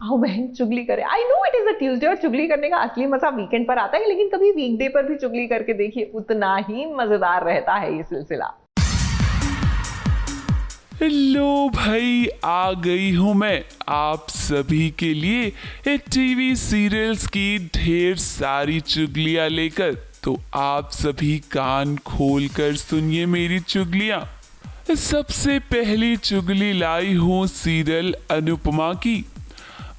आओ बहन चुगली करे। I know it is a Tuesday और चुगली करने का असली मजा वीकेंड पर आता है, लेकिन कभी वीकडे पर भी चुगली करके देखिए, उतना ही मजेदार रहता है ये सिलसिला। हेलो भाई, आ गई हूँ मैं आप सभी के लिए टीवी सीरियल्स की ढेर सारी चुगलियाँ लेकर। तो आप सभी कान खोल कर सुनिए मेरी चुगलियाँ। सबसे पहली चुगली लाई हूँ सीरियल अनुपमा की।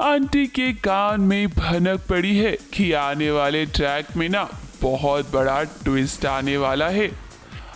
आंटी के कान में भनक पड़ी है कि आने वाले ट्रैक में ना बहुत बड़ा ट्विस्ट आने वाला है।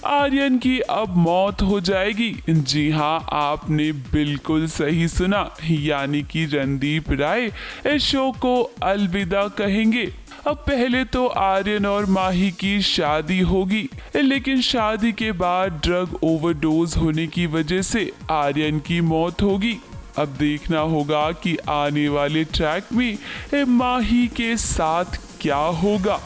आर्यन की अब मौत हो जाएगी। जी हाँ, आपने बिल्कुल सही सुना, यानी कि रणदीप राय इस शो को अलविदा कहेंगे। अब पहले तो आर्यन और माही की शादी होगी, लेकिन शादी के बाद ड्रग ओवरडोज होने की वजह से आर्यन की मौत होगी। अब देखना होगा कि आने वाले ट्रैक में माही के साथ क्या होगा।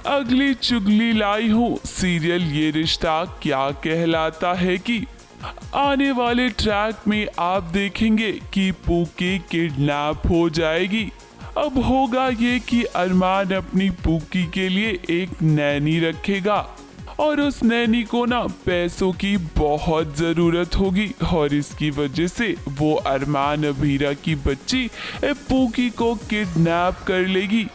अगली चुगली लाई हूँ सीरियल ये रिश्ता क्या कहलाता है की। आने वाले ट्रैक में आप देखेंगे कि पूकी किडनैप हो जाएगी। अब होगा ये कि अरमान अपनी पूकी के लिए एक नैनी रखेगा और उस नैनी को ना पैसों की बहुत ज़रूरत होगी और इसकी वजह से वो अरमान अभीरा की बच्ची पूकी को किडनैप कर लेगी।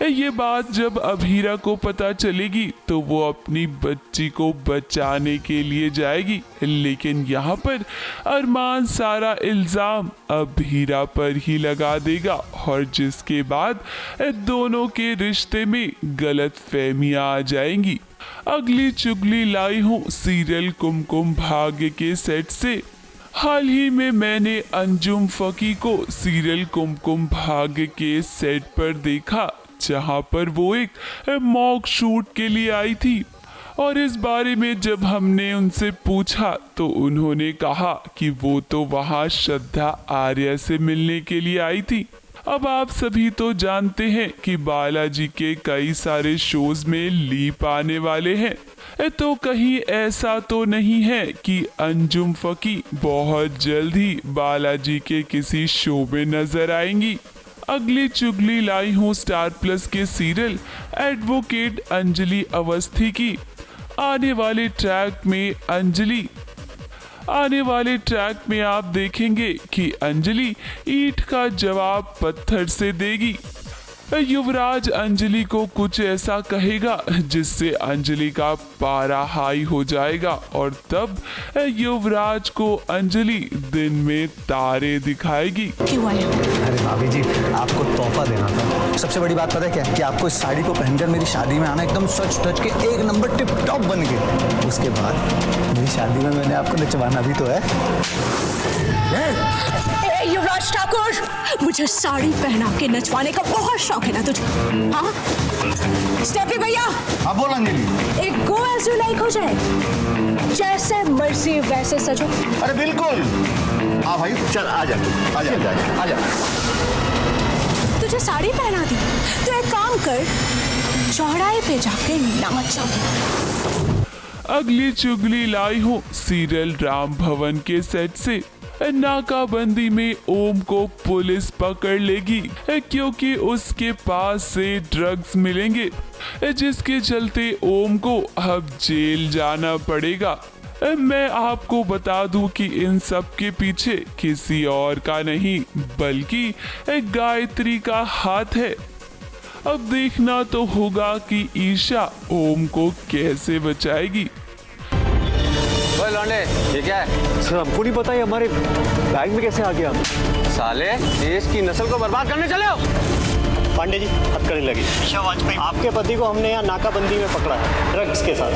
ये बात जब अभीरा को पता चलेगी तो वो अपनी बच्ची को बचाने के लिए जाएगी, लेकिन यहाँ पर अरमान सारा इल्ज़ाम अभीरा पर ही लगा देगा और जिसके बाद दोनों के रिश्ते में गलतफहमियां आ जाएंगी। अगली चुगली लाई हूँ सीरियल कुमकुम भाग्य के सेट से। हाल ही में मैंने अंजुम फकी को सीरियल कुमकुम भाग्य के सेट पर देखा, जहां पर वो एक मॉक शूट के लिए आई थी। और इस बारे में जब हमने उनसे पूछा तो उन्होंने कहा कि वो तो वहां श्रद्धा आर्या से मिलने के लिए आई थी। अब आप सभी तो जानते हैं कि बालाजी के कई सारे शोज में लीप आने वाले हैं, तो कहीं ऐसा तो नहीं है कि अंजुम फकी बहुत जल्द ही बालाजी के किसी शो में नजर आएंगी। अगली चुगली लाई हूँ स्टार प्लस के सीरियल एडवोकेट अंजलि अवस्थी की। आने वाले ट्रैक में आप देखेंगे कि अंजलि ईंट का जवाब पत्थर से देगी। युवराज अंजलि को कुछ ऐसा कहेगा जिससे अंजलि का पारा हाई हो जाएगा और तब युवराज को अंजलि दिन में तारे दिखाएगी। क्यों आए? अरे भाभी जी, आपको तोहफा देना था। सबसे बड़ी बात पता है क्या, कि आपको इस साड़ी को पहनकर मेरी शादी में आना, एकदम सच टच के एक नंबर टिप टॉप बन के। उसके बाद मेरी शादी में मैंने आपको नचवाना भी तो है। युवराज ठाकुर, मुझे साड़ी पहना के नचवाने का बहुत शौक है ना तुझे? हाँ स्टेफी भैया। हाँ बोल अंजलि। एक गो एज यू लाइक हो जाए, जैसे मर्जी वैसे सजो। अरे बिल्कुल। हाँ भाई चल आजा आजा आजा। तुझे साड़ी पहना दी तो एक काम कर, चौराहे पे जाके नाच। अगली चुगली लाई हूँ सीरियल राम भवन के सेट से। नाकाबंदी में ओम को पुलिस पकड़ लेगी क्योंकि उसके पास से ड्रग्स मिलेंगे, जिसके चलते ओम को अब जेल जाना पड़ेगा। मैं आपको बता दूं कि इन सब के पीछे किसी और का नहीं बल्कि गायत्री का हाथ है। अब देखना तो होगा कि ईशा ओम को कैसे बचाएगी। लौंडे ये क्या है? सर हमको नहीं पता, ये हमारे बैग में कैसे आ गया? साले देश की नस्ल को बर्बाद करने चले हो? पांडे जी हथकड़ी लगी। वाजपेयी, आपके पति को हमने यहाँ नाकाबंदी में पकड़ा है ड्रग्स के साथ।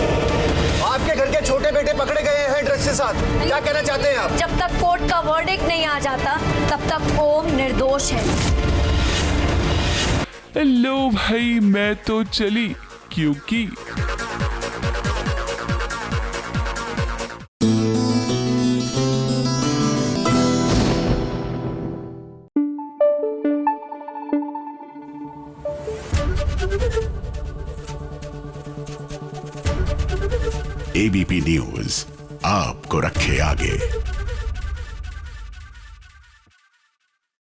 आपके घर के छोटे बेटे पकड़े गए हैं ड्रग्स के साथ, क्या कहना चाहते हैं आप? जब तक कोर्ट का वर्डिक्ट नहीं आ जाता तब तक ओम निर्दोष है। लो भाई, मैं तो चली क्योंकि एबीपी न्यूज आपको रखे आगे।